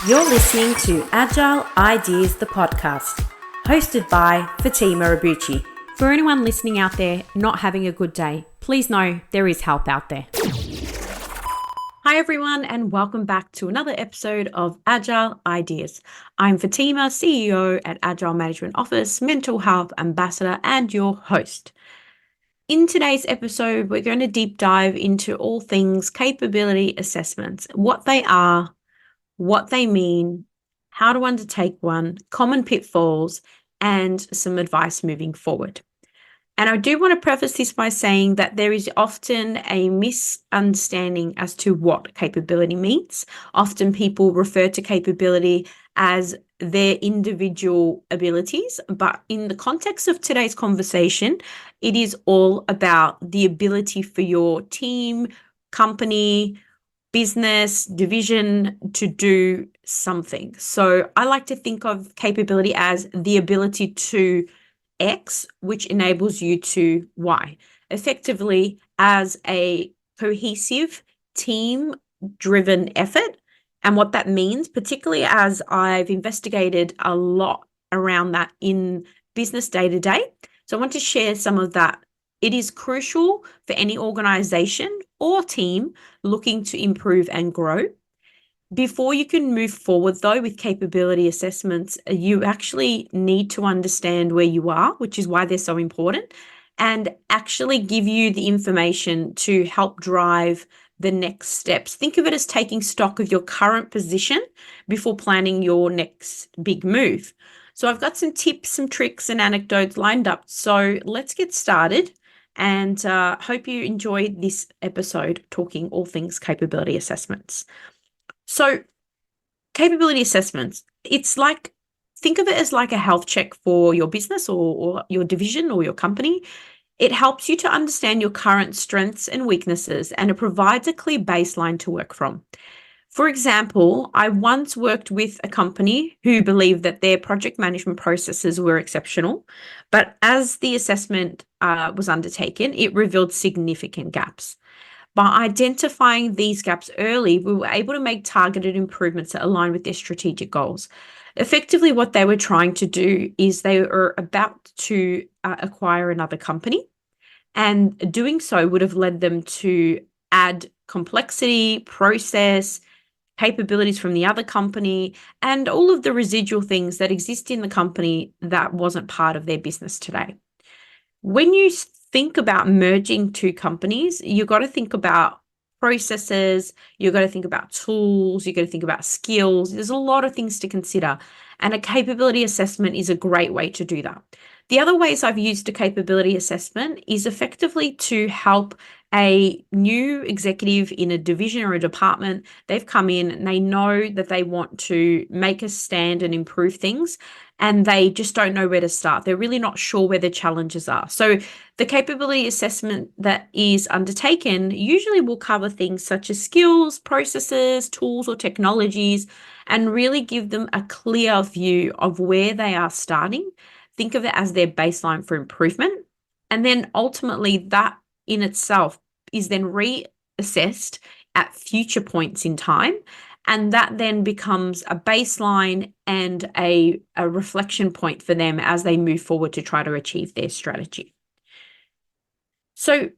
You're listening to Agile Ideas, the podcast, hosted by Fatima Abuchi. For anyone listening out there not having a good day, please know there is help out there. Hi everyone, and welcome back to another episode of Agile Ideas. I'm Fatima, CEO at Agile Management Office, Mental Health Ambassador, and your host. In today's episode, we're going to deep dive into all things capability assessments, what they are, what they mean, how to undertake one, common pitfalls, and some advice moving forward. And I do want to preface this by saying that there is often a misunderstanding as to what capability means. Often people refer to capability as their individual abilities, but in the context of today's conversation, it is all about the ability for your team, company, business, division to do something. So I like to think of capability as the ability to X, which enables you to Y, effectively as a cohesive team-driven effort. And what that means, particularly as I've investigated a lot around that in business day-to-day. So I want to share some of that. It is crucial for any organization or team looking to improve and grow. Before you can move forward, though, with capability assessments, you actually need to understand where you are, which is why they're so important, and actually give you the information to help drive the next steps. Think of it as taking stock of your current position before planning your next big move. So I've got some tips, some tricks, and anecdotes lined up. So let's get started. And hope you enjoy this episode talking all things capability assessments. So capability assessments, think of it as like a health check for your business or your division or your company. It helps you to understand your current strengths and weaknesses, and it provides a clear baseline to work from. For example, I once worked with a company who believed that their project management processes were exceptional, but as the assessment was undertaken, it revealed significant gaps. By identifying these gaps early, we were able to make targeted improvements that align with their strategic goals. Effectively, what they were trying to do is they were about to acquire another company, and doing so would have led them to add complexity, process, capabilities from the other company, and all of the residual things that exist in the company that wasn't part of their business today. When you think about merging two companies, you've got to think about processes, you've got to think about tools, you've got to think about skills. There's a lot of things to consider, and a capability assessment is a great way to do that. The other ways I've used a capability assessment is effectively to help a new executive in a division or a department. They've come in and they know that they want to make a stand and improve things, and they just don't know where to start. They're really not sure where the challenges are. So the capability assessment that is undertaken usually will cover things such as skills, processes, tools, or technologies, and really give them a clear view of where they are starting. Think of it as their baseline for improvement. And then ultimately that in itself is then reassessed at future points in time. And that then becomes a baseline and a reflection point for them as they move forward to try to achieve their strategy. So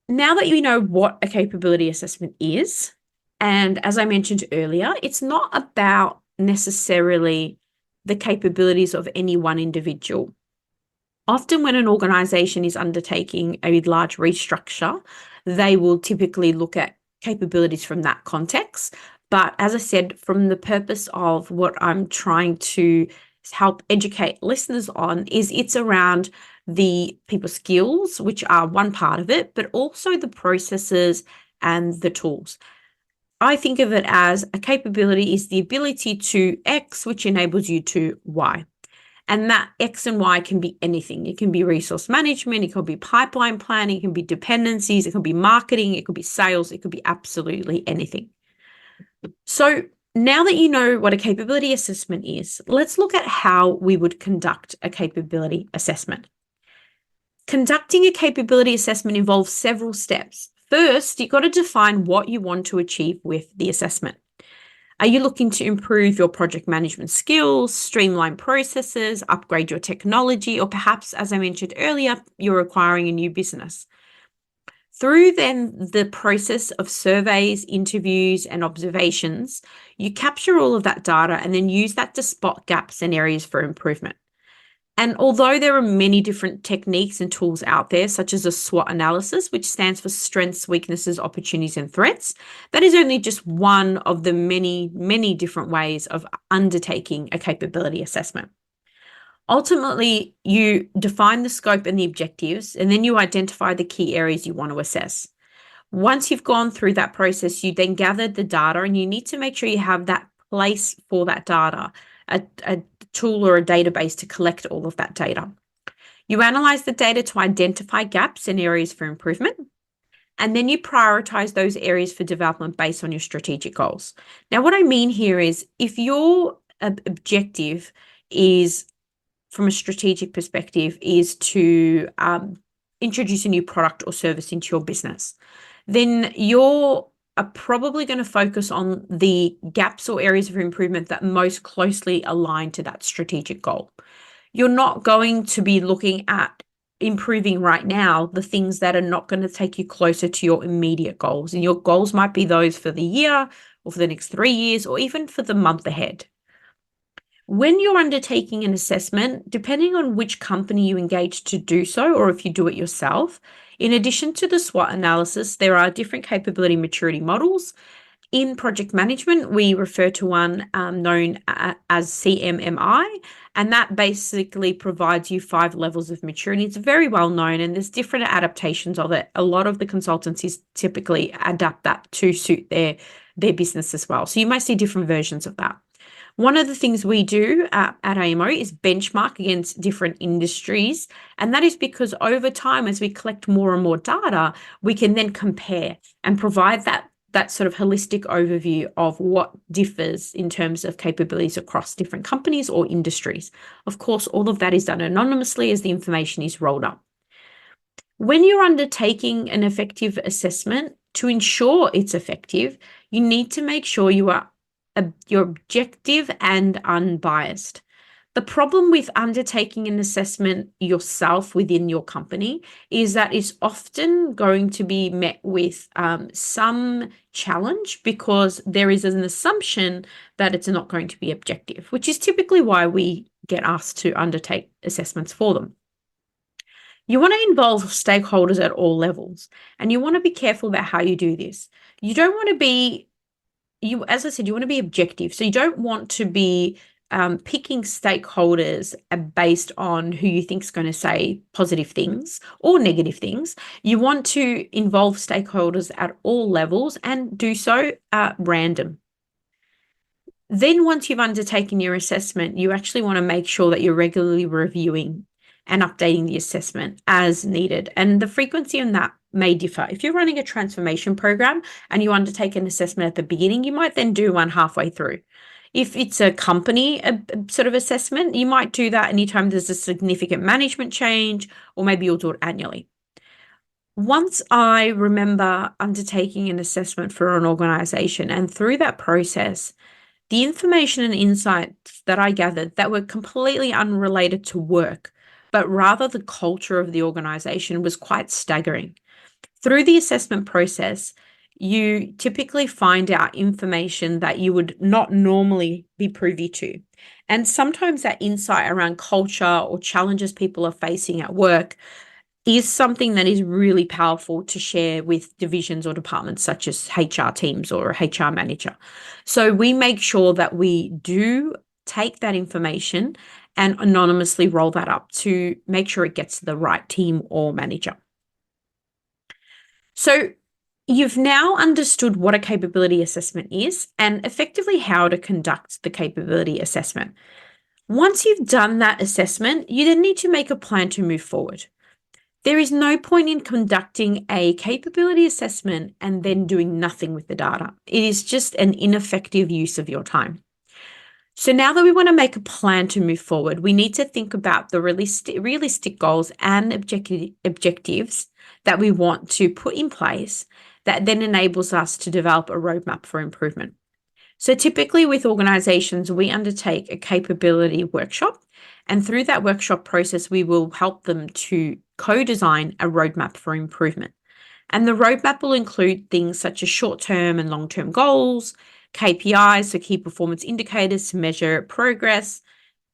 now that you know what a capability assessment is, and as I mentioned earlier, it's not about necessarily the capabilities of any one individual. Often when an organization is undertaking a large restructure, they will typically look at capabilities from that context. But as I said, from the purpose of what I'm trying to help educate listeners on is it's around the people skills, which are one part of it, but also the processes and the tools. I think of it as a capability is the ability to X, which enables you to Y. And that X and Y can be anything. It can be resource management, it could be pipeline planning, it can be dependencies, it could be marketing, it could be sales, it could be absolutely anything. So now that you know what a capability assessment is, let's look at how we would conduct a capability assessment. Conducting a capability assessment involves several steps. First, you've got to define what you want to achieve with the assessment. Are you looking to improve your project management skills, streamline processes, upgrade your technology, or perhaps, as I mentioned earlier, you're acquiring a new business? Through then the process of surveys, interviews, and observations, you capture all of that data and then use that to spot gaps and areas for improvement. And although there are many different techniques and tools out there, such as a SWOT analysis, which stands for strengths, weaknesses, opportunities, and threats, that is only just one of the many, many different ways of undertaking a capability assessment. Ultimately, you define the scope and the objectives, and then you identify the key areas you want to assess. Once you've gone through that process, you then gather the data, and you need to make sure you have that place for that data, a tool or a database to collect all of that data. You analyze the data to identify gaps and areas for improvement, and then you prioritize those areas for development based on your strategic goals. Now, what I mean here is if your objective is, from a strategic perspective, is to introduce a new product or service into your business, then you're probably going to focus on the gaps or areas of improvement that most closely align to that strategic goal. You're not going to be looking at improving right now the things that are not going to take you closer to your immediate goals. And your goals might be those for the year or for the next 3 years or even for the month ahead. When you're undertaking an assessment, depending on which company you engage to do so, or if you do it yourself, in addition to the SWOT analysis, there are different capability maturity models. In project management, we refer to one known as CMMI, and that basically provides you 5 levels of maturity. It's very well known, and there's different adaptations of it. A lot of the consultancies typically adapt that to suit their business as well. So you might see different versions of that. One of the things we do at AMO is benchmark against different industries. And that is because over time, as we collect more and more data, we can then compare and provide that sort of holistic overview of what differs in terms of capabilities across different companies or industries. Of course, all of that is done anonymously as the information is rolled up. When you're undertaking an effective assessment, to ensure it's effective, you need to make sure you're objective and unbiased. The problem with undertaking an assessment yourself within your company is that it's often going to be met with some challenge because there is an assumption that it's not going to be objective, which is typically why we get asked to undertake assessments for them. You want to involve stakeholders at all levels, and you want to be careful about how you do this. You don't want to be as I said, you want to be objective. So you don't want to be picking stakeholders based on who you think is going to say positive things or negative things. You want to involve stakeholders at all levels and do so at random. Then once you've undertaken your assessment, you actually want to make sure that you're regularly reviewing and updating the assessment as needed. And the frequency on that may differ. If you're running a transformation program and you undertake an assessment at the beginning, you might then do one halfway through. If it's a company sort of assessment, you might do that anytime there's a significant management change, or maybe you'll do it annually. Once I remember undertaking an assessment for an organization, and through that process, the information and insights that I gathered that were completely unrelated to work, but rather the culture of the organization, was quite staggering. Through the assessment process, you typically find out information that you would not normally be privy to. And sometimes that insight around culture or challenges people are facing at work is something that is really powerful to share with divisions or departments such as HR teams or a HR manager. So we make sure that we do take that information and anonymously roll that up to make sure it gets to the right team or manager. So you've now understood what a capability assessment is and effectively how to conduct the capability assessment. Once you've done that assessment, you then need to make a plan to move forward. There is no point in conducting a capability assessment and then doing nothing with the data. It is just an ineffective use of your time. So now that we want to make a plan to move forward, we need to think about the realistic goals and objectives that we want to put in place that then enables us to develop a roadmap for improvement. So typically with organizations, we undertake a capability workshop, and through that workshop process, we will help them to co-design a roadmap for improvement. And the roadmap will include things such as short-term and long-term goals, KPIs, so key performance indicators to measure progress.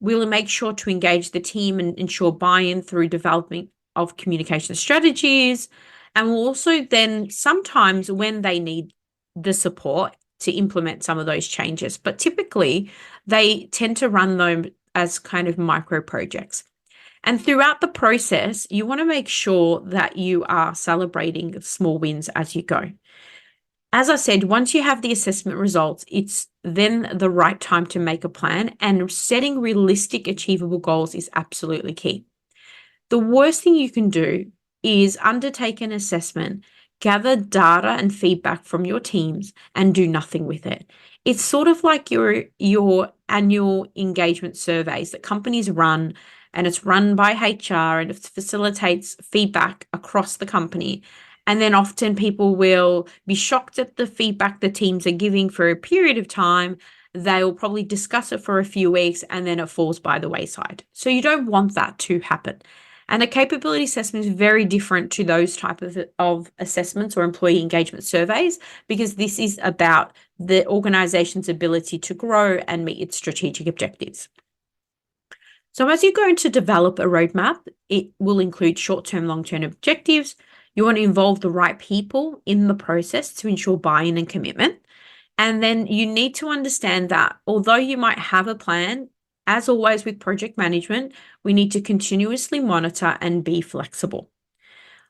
We'll make sure to engage the team and ensure buy-in through development of communication strategies. And we'll also then sometimes when they need the support to implement some of those changes, but typically they tend to run them as kind of micro projects. And throughout the process, you want to make sure that you are celebrating small wins as you go. As I said, once you have the assessment results, it's then the right time to make a plan, and setting realistic, achievable goals is absolutely key. The worst thing you can do is undertake an assessment, gather data and feedback from your teams, and do nothing with it. It's sort of like your annual engagement surveys that companies run, and it's run by HR and it facilitates feedback across the company. And then often people will be shocked at the feedback the teams are giving for a period of time. They'll probably discuss it for a few weeks and then it falls by the wayside. So you don't want that to happen. And a capability assessment is very different to those type of assessments or employee engagement surveys, because this is about the organization's ability to grow and meet its strategic objectives. So as you're going to develop a roadmap, it will include short-term, long-term objectives. You want to involve the right people in the process to ensure buy-in and commitment. And then you need to understand that although you might have a plan, as always with project management, we need to continuously monitor and be flexible.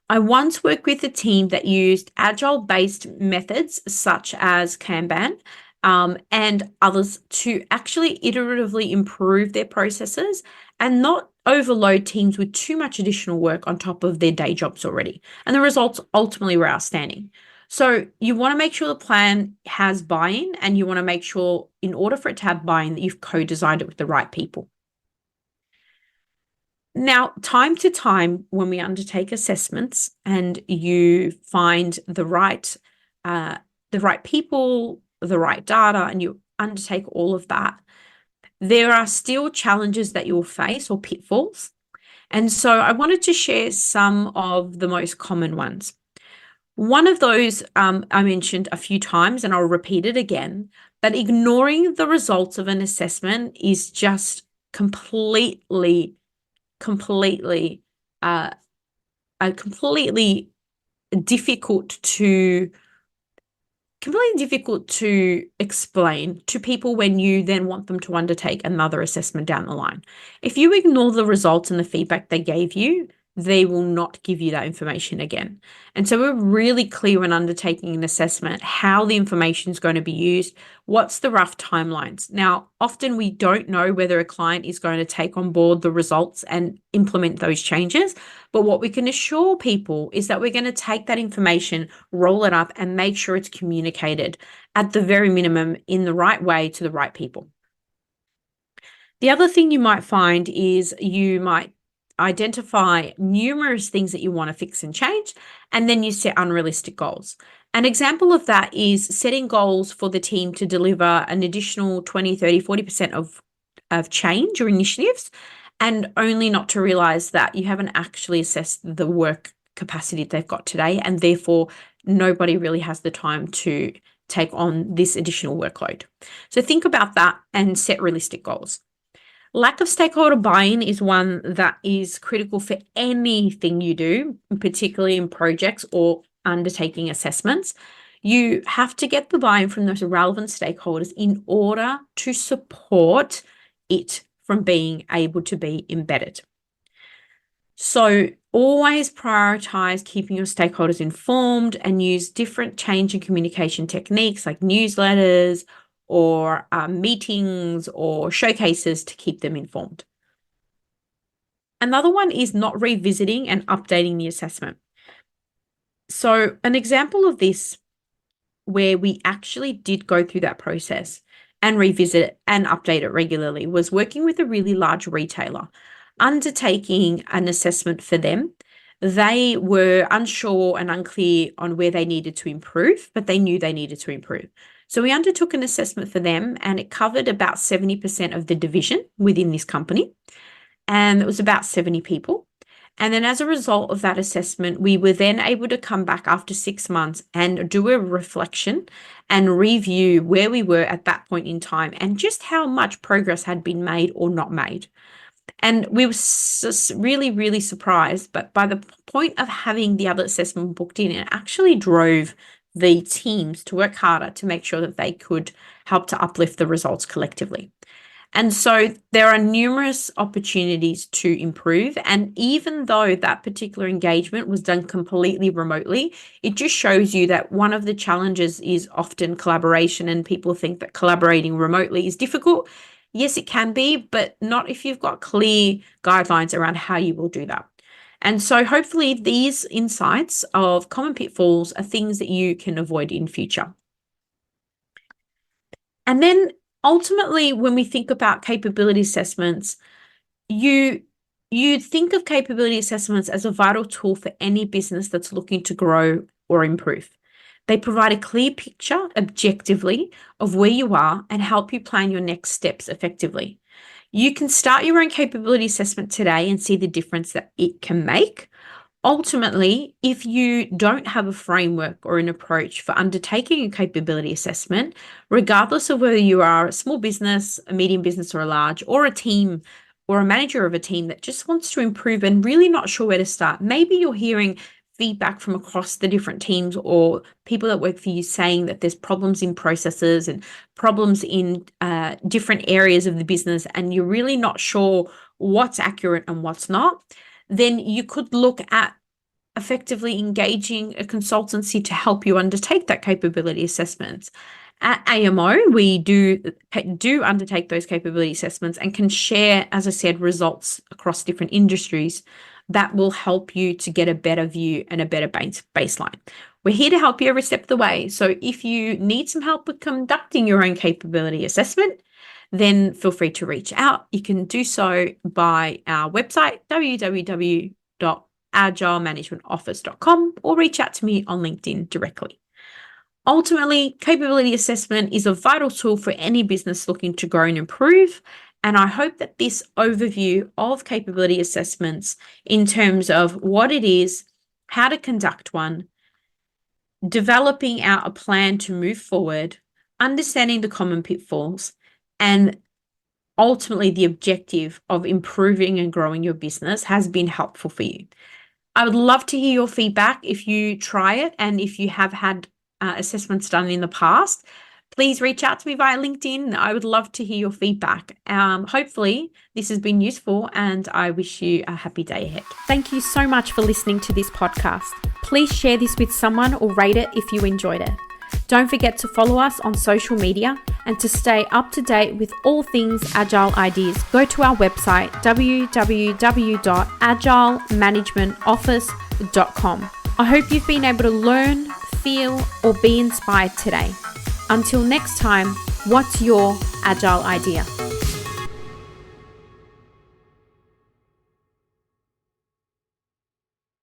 I once worked with a team that used Agile-based methods such as Kanban and others to actually iteratively improve their processes and not overload teams with too much additional work on top of their day jobs already. And the results ultimately were outstanding. So you want to make sure the plan has buy-in, and you want to make sure in order for it to have buy-in that you've co-designed it with the right people. Now, time to time when we undertake assessments and you find the right people, the right data, and you undertake all of that, there are still challenges that you'll face or pitfalls. And so I wanted to share some of the most common ones. One of those I mentioned a few times, and I'll repeat it again, that ignoring the results of an assessment is just completely difficult to explain to people when you then want them to undertake another assessment down the line. If you ignore the results and the feedback they gave you, they will not give you that information again. And so we're really clear when undertaking an assessment how the information is going to be used, what's the rough timelines. Now, often we don't know whether a client is going to take on board the results and implement those changes, but what we can assure people is that we're going to take that information, roll it up, and make sure it's communicated at the very minimum in the right way to the right people. The other thing you might find is you might identify numerous things that you want to fix and change, and then you set unrealistic goals. An example of that is setting goals for the team to deliver an additional 20, 30, 40% of change or initiatives, and only not to realize that you haven't actually assessed the work capacity they've got today, and therefore nobody really has the time to take on this additional workload. So think about that and set realistic goals. Lack of stakeholder buy-in is one that is critical for anything you do, particularly in projects or undertaking assessments. You have to get the buy-in from those relevant stakeholders in order to support it from being able to be embedded. So always prioritize keeping your stakeholders informed and use different change and communication techniques like newsletters or meetings or showcases to keep them informed. Another one is not revisiting and updating the assessment. So an example of this where we actually did go through that process and revisit it and update it regularly was working with a really large retailer, undertaking an assessment for them. They were unsure and unclear on where they needed to improve, but they knew they needed to improve. So we undertook an assessment for them, and it covered about 70% of the division within this company. And it was about 70 people. And then as a result of that assessment, we were then able to come back after 6 months and do a reflection and review where we were at that point in time and just how much progress had been made or not made. And we were really, really surprised. But by the point of having the other assessment booked in, it actually drove the teams to work harder to make sure that they could help to uplift the results collectively. And so there are numerous opportunities to improve. And even though that particular engagement was done completely remotely, it just shows you that one of the challenges is often collaboration, and people think that collaborating remotely is difficult. Yes, it can be, but not if you've got clear guidelines around how you will do that. And so hopefully these insights of common pitfalls are things that you can avoid in future. And then ultimately, when we think about capability assessments, you think of capability assessments as a vital tool for any business that's looking to grow or improve. They provide a clear picture objectively of where you are and help you plan your next steps effectively. You can start your own capability assessment today and see the difference that it can make. Ultimately, if you don't have a framework or an approach for undertaking a capability assessment, regardless of whether you are a small business, a medium business, or a large, or a team, or a manager of a team that just wants to improve and really not sure where to start, maybe you're hearing feedback from across the different teams or people that work for you saying that there's problems in processes and problems in different areas of the business, and you're really not sure what's accurate and what's not, then you could look at effectively engaging a consultancy to help you undertake that capability assessment. At AMO, we do undertake those capability assessments and can share, as I said, results across different industries that will help you to get a better view and a better baseline. We're here to help you every step of the way. So if you need some help with conducting your own capability assessment, then feel free to reach out. You can do so by our website, www.agilemanagementoffice.com, or reach out to me on LinkedIn directly. Ultimately, capability assessment is a vital tool for any business looking to grow and improve. And I hope that this overview of capability assessments in terms of what it is, how to conduct one, developing out a plan to move forward, understanding the common pitfalls, and ultimately the objective of improving and growing your business has been helpful for you. I would love to hear your feedback if you try it, and if you have had assessments done in the past, please reach out to me via LinkedIn. I would love to hear your feedback. Hopefully this has been useful, and I wish you a happy day ahead. Thank you so much for listening to this podcast. Please share this with someone or rate it if you enjoyed it. Don't forget to follow us on social media, and to stay up to date with all things Agile ideas, go to our website, www.agilemanagementoffice.com. I hope you've been able to learn, feel, or be inspired today. Until next time, what's your Agile idea?